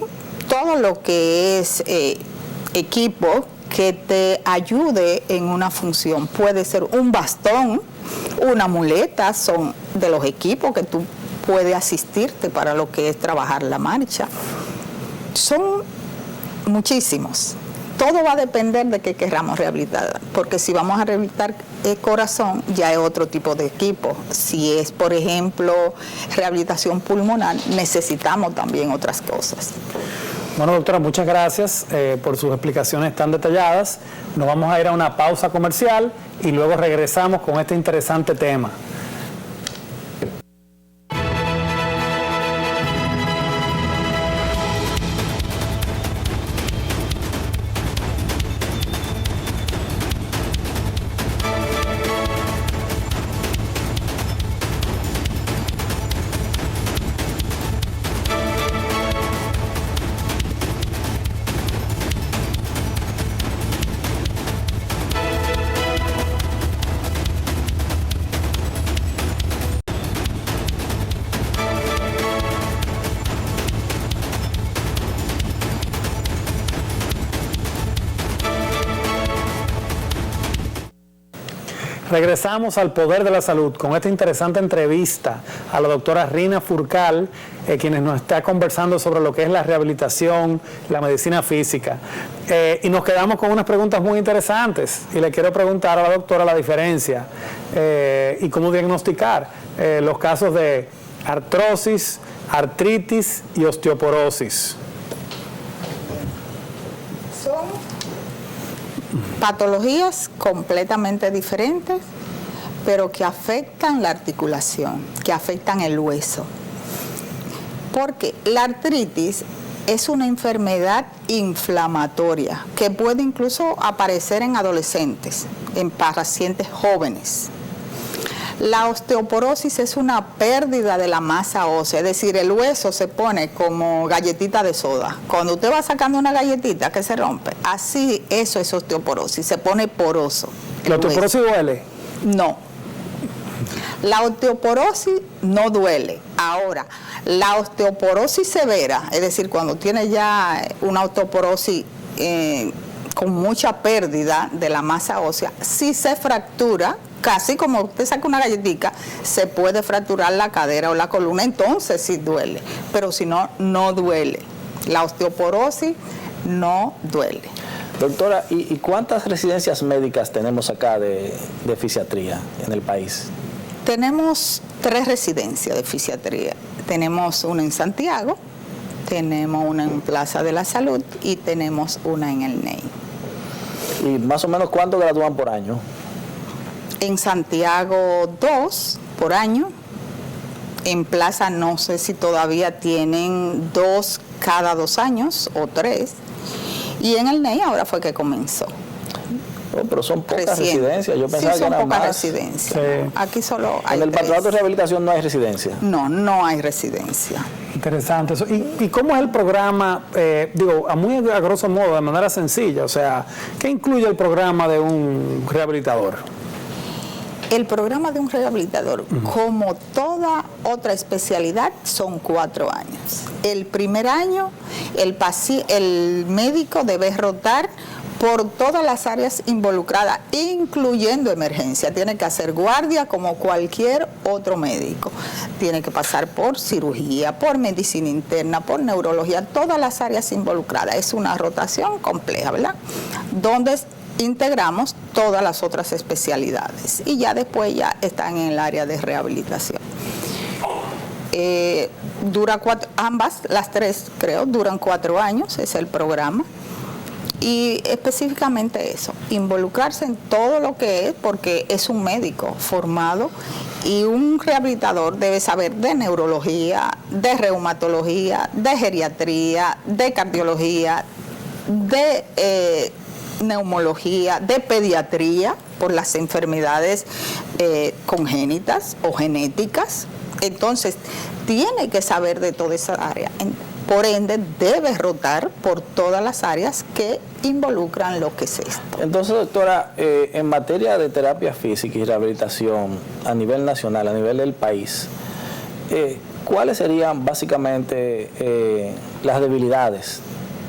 todo lo que es equipo que te ayude en una función. Puede ser un bastón, una muleta, son de los equipos que tú puedes asistirte para lo que es trabajar la marcha. Son muchísimos. Todo va a depender de qué queramos rehabilitar, porque si vamos a rehabilitar el corazón, ya es otro tipo de equipo. Si es, por ejemplo, rehabilitación pulmonar, necesitamos también otras cosas. Bueno, doctora, muchas gracias por sus explicaciones tan detalladas. Nos vamos a ir a una pausa comercial y luego regresamos con este interesante tema. Regresamos al Poder de la Salud con esta interesante entrevista a la doctora Rina Furcal, quien nos está conversando sobre lo que es la rehabilitación, la medicina física. Y nos quedamos con unas preguntas muy interesantes y le quiero preguntar a la doctora la diferencia y cómo diagnosticar los casos de artrosis, artritis y osteoporosis. Son patologías completamente diferentes, pero que afectan la articulación, que afectan el hueso. Porque la artritis es una enfermedad inflamatoria que puede incluso aparecer en adolescentes, en pacientes jóvenes. La osteoporosis es una pérdida de la masa ósea, es decir, el hueso se pone como galletita de soda. Cuando usted va sacando una galletita que se rompe, así eso es osteoporosis, se pone poroso. ¿La osteoporosis duele? No. La osteoporosis no duele. Ahora, la osteoporosis severa, es decir, cuando tiene ya una osteoporosis con mucha pérdida de la masa ósea, si se fractura, casi como usted saca una galletita, se puede fracturar la cadera o la columna, entonces sí duele, pero si no, no duele. La osteoporosis no duele. Doctora, ¿y cuántas residencias médicas tenemos acá de fisiatría en el país? Tenemos 3 residencias de fisiatría. Tenemos una en Santiago, Tenemos una en Plaza de la Salud y tenemos una en el NEI. ¿Y más o menos cuánto gradúan por año? En Santiago 2 por año. En Plaza no sé si todavía tienen 2 cada 2 años o 3. Y en el NEI ahora fue que comenzó. Oh, pero son pocas Reciente. residencias. Yo pensaba sí, que son era pocas más. residencias. Sí. Aquí solo hay En el 3. patronato de rehabilitación no hay residencia. No, no hay residencia. Interesante eso. ¿Y cómo es el programa, a grosso modo, de manera sencilla? O sea, ¿qué incluye el programa de un rehabilitador? El programa de un rehabilitador, como toda otra especialidad, son 4 años. El primer año, el médico debe rotar por todas las áreas involucradas, incluyendo emergencia. Tiene que hacer guardia como cualquier otro médico. Tiene que pasar por cirugía, por medicina interna, por neurología, todas las áreas involucradas. Es una rotación compleja, ¿verdad? Donde integramos todas las otras especialidades y ya después ya están en el área de rehabilitación. Dura ambas, las 3 creo, duran 4 años, es el programa. Y específicamente eso, involucrarse en todo lo que es, porque es un médico formado y un rehabilitador debe saber de neurología, de reumatología, de geriatría, de cardiología, de neumología, de pediatría por las enfermedades congénitas o genéticas. Entonces, tiene que saber de toda esa área. Por ende, debe rotar por todas las áreas que involucran lo que es esto. Entonces, doctora, en materia de terapia física y rehabilitación a nivel nacional, a nivel del país, ¿cuáles serían básicamente las debilidades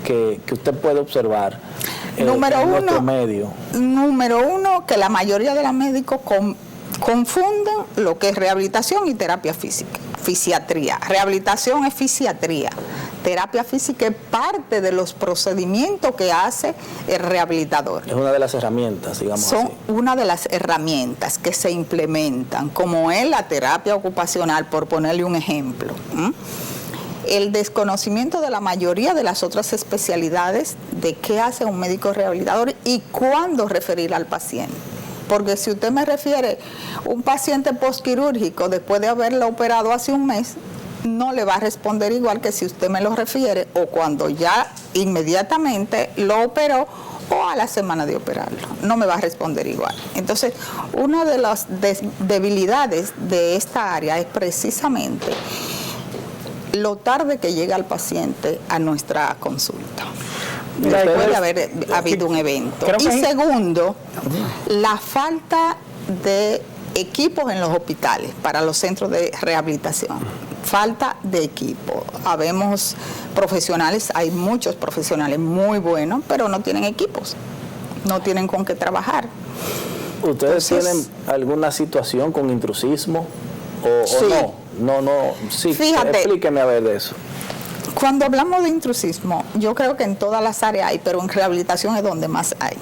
que usted puede observar en nuestro medio? Número 1, que la mayoría de los médicos confunden lo que es rehabilitación y terapia física. Fisiatría. Rehabilitación es fisiatría. Terapia física es parte de los procedimientos que hace el rehabilitador. Es una de las herramientas, digamos así. Son una de las herramientas que se implementan, como es la terapia ocupacional, por ponerle un ejemplo. El desconocimiento de la mayoría de las otras especialidades de qué hace un médico rehabilitador y cuándo referir al paciente. Porque si usted me refiere un paciente postquirúrgico después de haberlo operado hace un mes, no le va a responder igual que si usted me lo refiere o cuando ya inmediatamente lo operó o a la semana de operarlo. No me va a responder igual. Entonces, una de las debilidades de esta área es precisamente lo tarde que llega el paciente a nuestra consulta. Después de haber habido un evento. Y segundo, la falta de equipos en los hospitales para los centros de rehabilitación. Falta de equipo. Habemos profesionales, hay muchos profesionales muy buenos, pero no tienen equipos, no tienen con qué trabajar. ¿Ustedes tienen alguna situación con intrusismo sí. o no? Sí, Fíjate, explíqueme a ver de eso. Cuando hablamos de intrusismo, yo creo que en todas las áreas hay, pero en rehabilitación es donde más hay.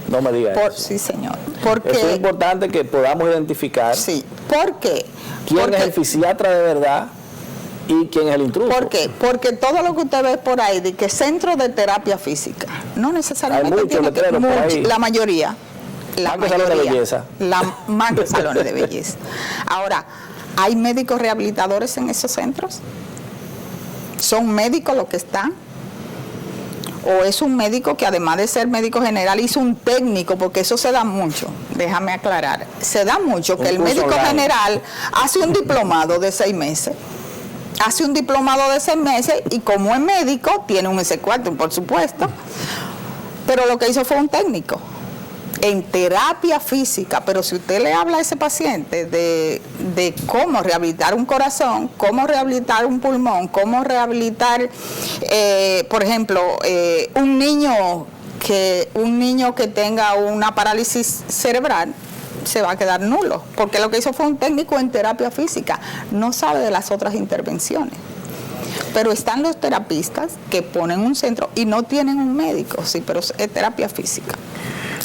No me diga eso. Sí, señor. Porque, eso es importante que podamos identificar. Sí. ¿Por qué? ¿Quién es el fisiatra de verdad y quién es el intruso? ¿Por qué? Porque todo lo que usted ve por ahí, de que centro de terapia física, no necesariamente hay muchos letreros por ahí. La mayoría. Más que salones de belleza. Más que salones de belleza. Ahora, ¿hay médicos rehabilitadores en esos centros? ¿Son médicos los que están? ¿O es un médico que además de ser médico general hizo un técnico? Porque eso se da mucho, déjame aclarar. Se da mucho que el médico general hace un diplomado de 6 meses. Hace un diplomado de 6 meses y como es médico, tiene un S4, por supuesto. Pero lo que hizo fue un técnico en terapia física. Pero si usted le habla a ese paciente de cómo rehabilitar un corazón, cómo rehabilitar un pulmón, cómo rehabilitar, por ejemplo, un niño que tenga una parálisis cerebral, se va a quedar nulo, porque lo que hizo fue un técnico en terapia física, no sabe de las otras intervenciones. Pero están los terapistas que ponen un centro y no tienen un médico, sí, pero es terapia física.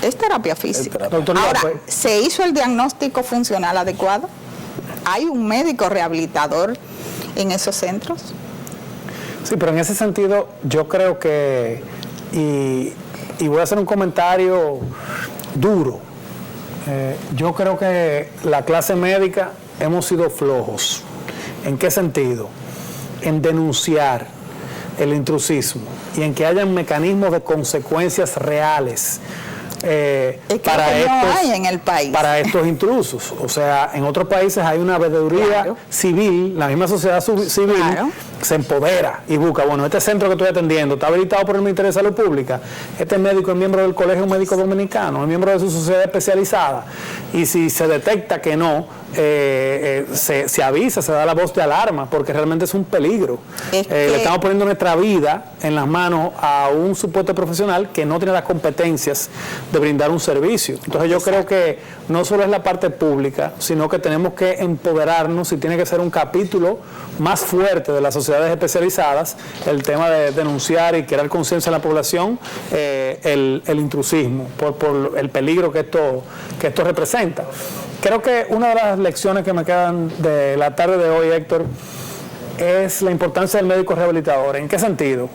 Es terapia física. Ahora, ¿se hizo el diagnóstico funcional adecuado? ¿Hay un médico rehabilitador en esos centros? Sí, pero en ese sentido yo creo que, y voy a hacer un comentario duro, yo creo que la clase médica hemos sido flojos. ¿En qué sentido? En denunciar el intrusismo y en que hayan mecanismos de consecuencias reales para estos intrusos. O sea, en otros países hay una veeduría civil, la misma sociedad civil se empodera y busca, bueno, este centro que estoy atendiendo está habilitado por el Ministerio de Salud Pública, este médico es miembro del Colegio Médico Dominicano, es miembro de su sociedad especializada, y si se detecta que no, se avisa, se da la voz de alarma, porque realmente es un peligro. Le estamos poniendo nuestra vida en las manos a un supuesto profesional que no tiene las competencias de brindar un servicio. Entonces yo creo que no solo es la parte pública, sino que tenemos que empoderarnos y tiene que ser un capítulo más fuerte de las sociedades especializadas el tema de denunciar y crear conciencia en la población el intrusismo por el peligro que esto representa. Creo que una de las lecciones que me quedan de la tarde de hoy, Héctor, es la importancia del médico rehabilitador. ¿En qué sentido?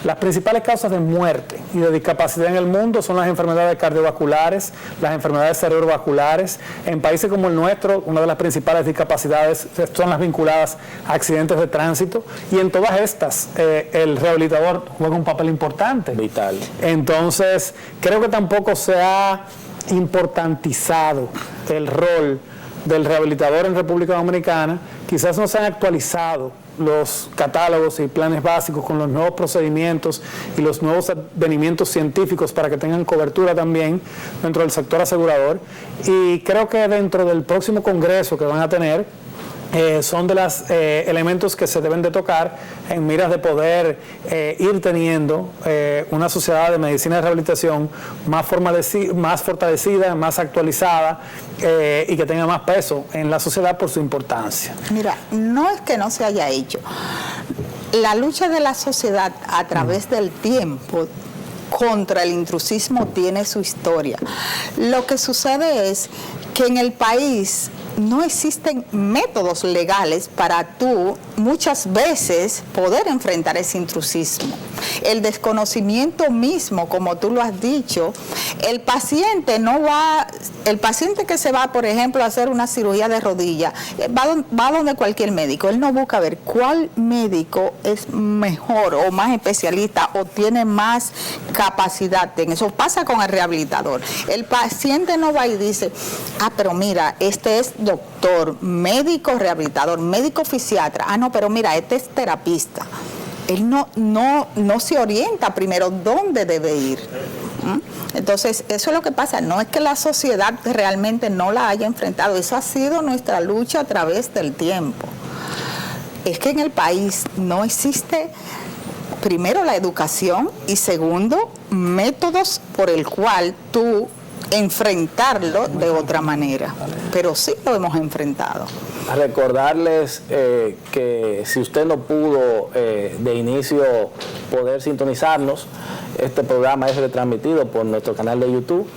Las principales causas de muerte y de discapacidad en el mundo son las enfermedades cardiovasculares, las enfermedades cerebrovasculares. En países como el nuestro, una de las principales discapacidades son las vinculadas a accidentes de tránsito, y en todas estas el rehabilitador juega un papel importante. Vital. Entonces, creo que tampoco se ha importantizado el rol del rehabilitador en República Dominicana. Quizás no se han actualizado los catálogos y planes básicos con los nuevos procedimientos y los nuevos advenimientos científicos para que tengan cobertura también dentro del sector asegurador, y creo que dentro del próximo congreso que van a tener son de los elementos que se deben de tocar en miras de poder ir teniendo una sociedad de medicina de rehabilitación más fortalecida, más actualizada y que tenga más peso en la sociedad por su importancia. Mira, no es que no se haya hecho. La lucha de la sociedad a través del tiempo contra el intrusismo tiene su historia. Lo que sucede es que en el país no existen métodos legales para tú muchas veces poder enfrentar ese intrusismo. El desconocimiento mismo, como tú lo has dicho, el paciente que se va, por ejemplo, a hacer una cirugía de rodilla, va donde cualquier médico. Él no busca ver cuál médico es mejor o más especialista o tiene más capacidad en eso. Pasa con el rehabilitador. El paciente no va y dice, pero mira, este es doctor, médico rehabilitador, médico fisiatra. No, pero mira, este es terapista. Él no se orienta primero dónde debe ir. Entonces, eso es lo que pasa. No es que la sociedad realmente no la haya enfrentado. Eso ha sido nuestra lucha a través del tiempo. Es que en el país no existe, primero, la educación y segundo, métodos por el cual tú enfrentarlo de otra manera, pero sí lo hemos enfrentado. Recordarles que si usted no pudo de inicio poder sintonizarnos, este programa es retransmitido por nuestro canal de YouTube,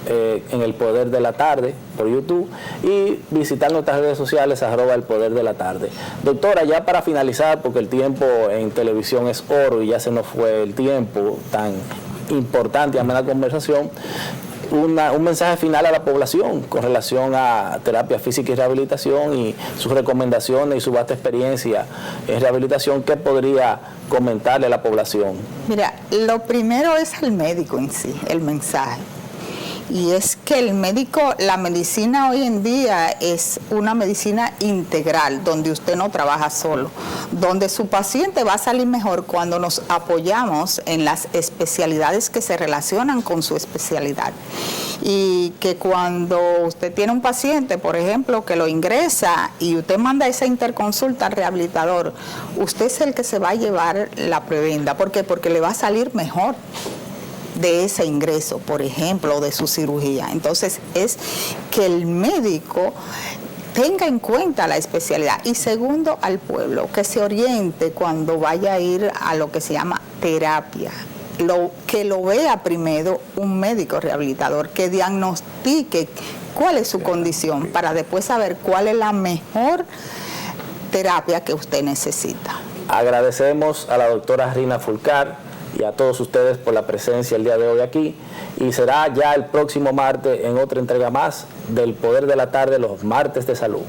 en El Poder de la Tarde, por YouTube, y visitar nuestras redes sociales, @El Poder de la Tarde. Doctora, ya para finalizar, porque el tiempo en televisión es oro y ya se nos fue el tiempo tan importante y amena conversación, un mensaje final a la población con relación a terapia física y rehabilitación y sus recomendaciones y su vasta experiencia en rehabilitación. ¿Qué podría comentarle a la población? Mira, lo primero es el médico en sí, el mensaje. Y es que el médico, la medicina hoy en día es una medicina integral, donde usted no trabaja solo, donde su paciente va a salir mejor cuando nos apoyamos en las especialidades que se relacionan con su especialidad. Y que cuando usted tiene un paciente, por ejemplo, que lo ingresa y usted manda esa interconsulta al rehabilitador, usted es el que se va a llevar la prebenda. ¿Por qué? Porque le va a salir mejor de ese ingreso, por ejemplo, de su cirugía. Entonces, es que el médico tenga en cuenta la especialidad. Y segundo, al pueblo, que se oriente cuando vaya a ir a lo que se llama terapia. Que lo vea primero un médico rehabilitador, que diagnostique cuál es su condición, para después saber cuál es la mejor terapia que usted necesita. Agradecemos a la doctora Rina Fulcar y a todos ustedes por la presencia el día de hoy aquí, y será ya el próximo martes en otra entrega más del Poder de la Tarde, los martes de salud.